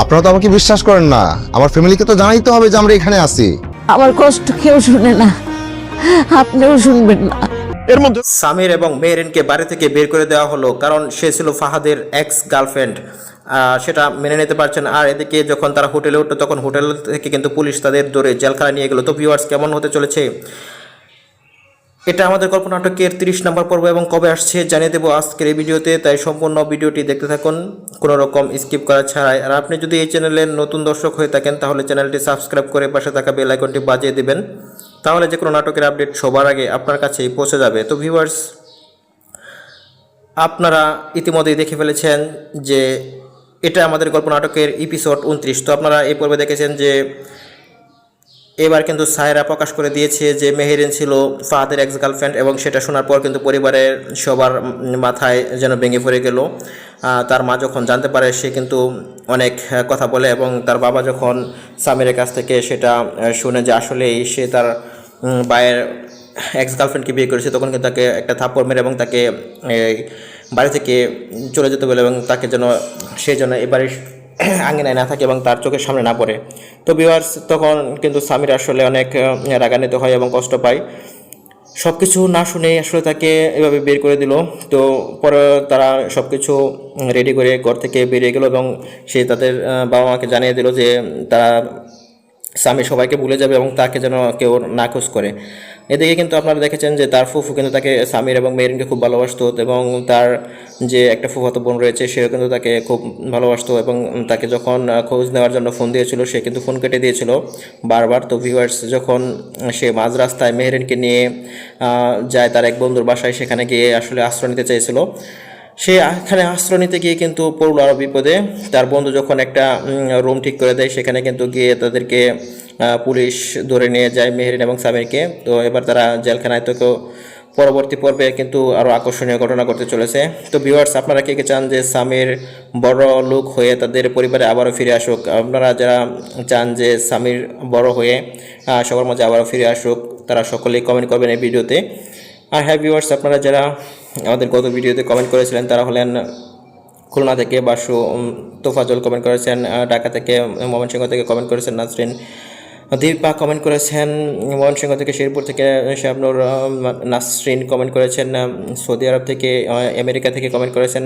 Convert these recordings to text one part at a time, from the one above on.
আপনারা তো আমাকে বিশ্বাস করেন না, আমার ফ্যামিলিকে তো জানাইতে হবে যে আমরা এখানে আছি। আমার কষ্ট কেউ শুনে না, আপনিও শুনবেন না। এর মধ্যে সামির এবং মেহরিনকে বাড়ি থেকে বের করে দেওয়া হলো, কারণ সে ছিল ফাহাদের এক্স গার্লফ্রেন্ড। সেটা মেনে নিতে পারছেন। আর এদিকে যখন তারা হোটেলে উঠলো, তখন হোটেল থেকে কিন্তু পুলিশ তাদের ধরে জেলখানায় নিয়ে গেলো। তো ভিউয়ার্স, কেমন হতে চলেছে এটা আমাদের গল্প নাটকের 30 নম্বর পর্ব এবং কবে আসছে জানিয়ে দেবো আজকের এই ভিডিওতে। তাই সম্পূর্ণ ভিডিওটি দেখতে থাকুন কোনো রকম স্কিপ করা ছাড়াই। আর আপনি যদি এই চ্যানেলের নতুন দর্শক হয়ে থাকেন, তাহলে চ্যানেলটি সাবস্ক্রাইব করে পাশে থাকা বেল আইকনটি বাজিয়ে দিবেন, তাহলে যে কোনো নাটকের আপডেট সবার আগে আপনার কাছেই পৌঁছে যাবে। তো ভিউয়ার্স, আপনারা ইতিমধ্যেই দেখে ফেলেছেন যে এটা আমাদের গল্প নাটকের এপিসোড 29। তো আপনারা এই পর্বে দেখেছেন যে এবার কিন্তু সায়রা প্রকাশ করে দিয়েছে যে মেহেরিন ছিল ফাহাদের এক্স গার্লফ্রেন্ড, এবং সেটা শোনার পর কিন্তু পরিবারের সবার মাথায় যেন ভেঙে পড়ে গেল। তার মা যখন জানতে পারে, সে কিন্তু অনেক কথা বলে, এবং তার বাবা যখন সামিরের কাছ থেকে সেটা শুনে যে আসলেই সে তার ভাইয়ের এক্স গার্লফ্রেন্ডকে বিয়ে করেছে, তখন কিন্তু তাকে একটা থাপ্পড় মেরে এবং তাকে বাড়ি থেকে চলে যেতে বলে, এবং তাকে যেন সে যেন এবারে আঙ্গিনায় না থাকে এবং তার চোখের সামনে না পড়ে। তো ভিউয়ার্স, তখন কিন্তু সামির আসলে অনেক রাগান্বিত হয় এবং কষ্ট পায়। সব কিছু না শুনে আসলে তাকে এভাবে বের করে দিল। তো পরে তারা সব কিছু রেডি করে ঘর থেকে বেরিয়ে গেল, এবং সে তাদের বাবা মাকে জানিয়ে দিল যে তারা স্বামী সবাইকে ভুলে যাবে এবং তাকে যেন কেউ নাকচ করে। এদিকে কিন্তু আপনারা দেখেছেন যে তার ফুফু কিন্তু তাকে সামির এবং মেরিনকে খুব ভালোবাসতো, এবং তার যে একটা ফুফাতো বোন রয়েছে সেও কিন্তু তাকে খুব ভালোবাসতো, এবং তাকে যখন খোঁজ নেওয়ার জন্য ফোন দিয়েছিল, সে কিন্তু ফোন কেটে দিয়েছিল বারবার। তো ভিউয়ার্স, যখন সে মাঝ রাস্তায় মেহরিনকে নিয়ে যায় তার এক বন্ধুর বাসায়, সেখানে গিয়ে আসলে আশ্রয় নিতে চেয়েছিল। সে এখানে আশ্রয় নিতে গিয়ে কিন্তু পড়লো আরও বিপদে। তার বন্ধু যখন একটা রুম ঠিক করে দেয়, সেখানে কিন্তু গিয়ে তাদেরকে পুলিশ ধরে নিয়ে যায় মেহরিন এবং সামিরকে। তো এবার তারা জেলখানায়। তো পরবর্তী পর্বে কিন্তু আরও আকর্ষণীয় ঘটনা ঘটতে চলেছে। তো ভিউয়ার্স, আপনারা কে কে চান যে সামির বড় লোক হয়ে তাদের পরিবারে আবারও ফিরে আসুক? আপনারা যারা চান যে সামির বড় হয়ে সবার মাঝে আবারও ফিরে আসুক, তারা সকলেই কমেন্ট করবেন এই ভিডিওতে। আর হ্যাঁ ভিউয়ার্স, আপনারা যারা আমাদের গত ভিডিওতে কমেন্ট করেছিলেন, তারা হলেন খুলনা থেকে বাসু তোফাজল কমেন্ট করেছেন, ঢাকা থেকে ময়মনসিংহ থেকে কমেন্ট করেছেন নাসরিন, দীপা কমেন্ট করেছেন ময়মনসিংহ থেকে, শেরপুর থেকে শাবনুর, নাসরিন কমেন্ট করেছেন সৌদি আরব থেকে, আমেরিকা থেকে কমেন্ট করেছেন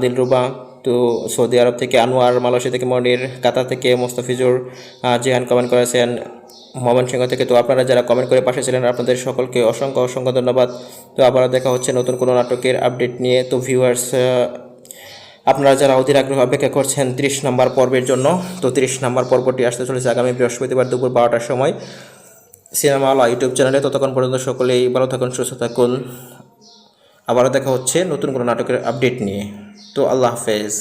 দিলরুবা, তো সৌদি আরব থেকে আনোয়ার, মালয়েশিয়া থেকে মনির, কাতার থেকে মোস্তাফিজুর, জিহান কমেন্ট করেছেন ময়মনসিংহ থেকে। তো আপনারা যারা কমেন্ট করে পাশে ছিলেন, আপনাদের সকলকে অসংখ্য অসংখ্য ধন্যবাদ। তো আবারও দেখা হচ্ছে নতুন কোনো নাটকের আপডেট নিয়ে। তো ভিউয়ার্স, আপনারা যারা অধীর আগ্রহ অপেক্ষা করছেন 30 নম্বর পর্বের জন্য, তো 30 নম্বর পর্বটি আসতে চলেছে আগামী বৃহস্পতিবার দুপুর 12টার সময় সিনেমা আলা ইউটিউব চ্যানেলে। ততক্ষণ পর্যন্ত সকলেই ভালো থাকুন, সুস্থ থাকুন। আবারও দেখা হচ্ছে নতুন কোনো নাটকের আপডেট নিয়ে। তো আল্লাহ হাফেজ।